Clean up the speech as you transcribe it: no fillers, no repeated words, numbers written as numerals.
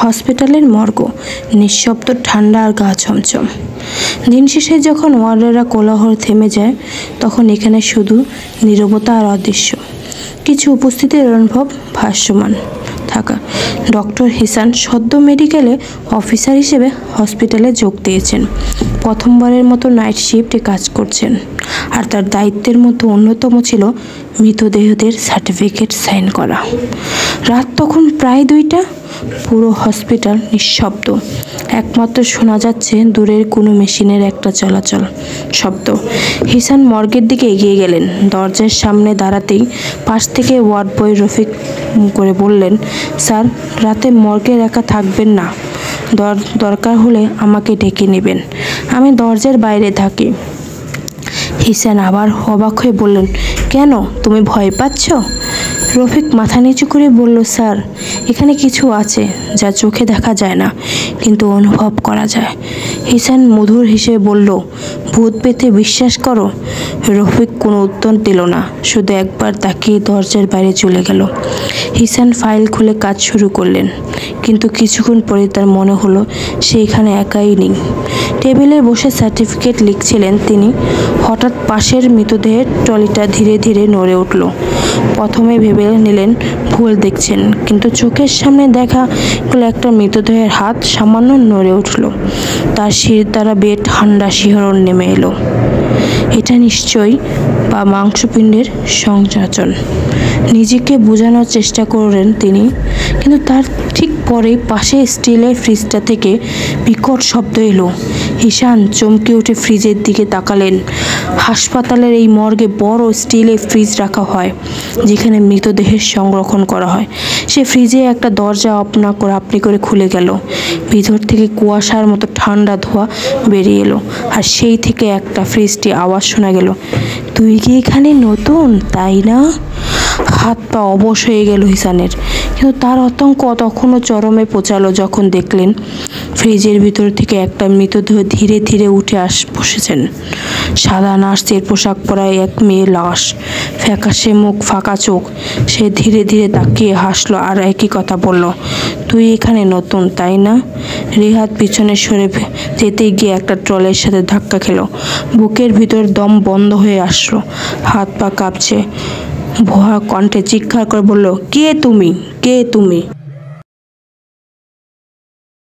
হসপিটালের মর্গ নিঃশব্দ, ঠান্ডা আর গা ছমছম। দিন শেষে যখন ওয়ার্ডাররা কোলাহল থেমে যায়, তখন এখানে শুধু নীরবতা আর অদৃশ্য কিছু উপস্থিতির অনুভব ভাসমান থাকা। ডক্টর হিসান সদ্য মেডিকেলে অফিসার হিসেবে হসপিটালে যোগ দিয়েছেন। প্রথমবারের মতো নাইট শিফটে কাজ করছেন, আর তার দায়িত্বের মধ্যে অন্যতম ছিল মৃতদেহদের সার্টিফিকেট সাইন করা। রাত তখন প্রায় 2টা। পুরো হসপিটাল নিঃশব্দ, একমাত্র শোনা যাচ্ছে দূরের কোনো মেশিনের একটা চলাচল শব্দ। হিসান মর্গের দিকে এগিয়ে গেলেন। দরজার সামনে দাঁড়াতেই পাশ থেকে ওয়ার্ড বয় রফিক করে বললেন, স্যার, রাতে মর্গে একা থাকবেন না, দরকার হলে আমাকে ডেকে নেবেন, আমি দরজার বাইরে থাকি। হিসান আবার অবাক হয়ে বললেন, কেন, তুমি ভয় পাচ্ছ? রফিক মাথা নিচু করে বলল, স্যার, এখানে কিছু আছে যা চোখে দেখা যায় না, কিন্তু অনুভব করা যায়। হিসান মধুর হিসেবে বলল, ভূত পেতে বিশ্বাস করো? রফিক কোনো উত্তর দিল না, শুধু একবার তাকিয়ে দরজার বাইরে চলে গেল। হিসান ফাইল খুলে কাজ শুরু করলেন, কিন্তু কিছুক্ষণ পরে তার মনে হলো সে এখানে একাই নেই। টেবিলে বসে সার্টিফিকেট লিখছিলেন তিনি। হঠাৎ পাশের মৃতদেহের ট্রলিটা ধীরে ধীরে নড়ে উঠল। প্রথমে ভেবে নিলেন ভুল দেখছেন, কিন্তু চোখের সামনে দেখা গেল একটা মৃতদেহের হাত সামান্য নড়ে উঠল। তার শির দ্বারা বেয়ে ঠান্ডা শিহরণ নেমে এলো। এটা নিশ্চয়ই বা মাংসপিণ্ডের সংযোজন। নিজেকে বোঝানোর চেষ্টা করলেন তিনি, কিন্তু তার ঠিক পরে পাশে স্টিলের ফ্রিজটা থেকে বিকট শব্দ এলো। হিসান চমকে উঠে ফ্রিজের দিকে তাকালেন। হাসপাতালের এই মর্গে বড় স্টিলের ফ্রিজ রাখা হয়, যেখানে মৃতদেহের সংরক্ষণ করা হয়। সে ফ্রিজে একটা দরজা আপনি করে খুলে গেল। ভিতর থেকে কুয়াশার মতো ঠান্ডা ধোঁয়া বেরিয়ে এলো, আর সেই থেকে একটা ফ্রিজটি আওয়াজ শোনা গেল, তুই কি এখানে নতুন, তাই না? হাত পা অবশ হয়ে গেল হিসানের, কিন্তু তার আতঙ্ক তখনও চরমে পৌঁছালো যখন দেখলেন ফ্রিজের ভিতর থেকে একটা মৃতদেহ ধীরে ধীরে উঠে বসেছেন। সাদা নার্সের পোশাক পরা এক মেয়ে লাশ, ফ্যাকাশে মুখ, ফাঁকা চোখ। সে ধীরে ধীরে তাকিয়ে হাসলো আর একই কথা বলল, তুই এখানে নতুন, তাই না? রিহাত পিছনে সরে যেতে গিয়ে একটা ট্রলের সাথে ধাক্কা খেল। বুকের ভিতর দম বন্ধ হয়ে আসলো, হাত পা কাঁপছে। ভুয়া কণ্ঠে চিৎকার করে বলল, কে তুমি, কে তুমি?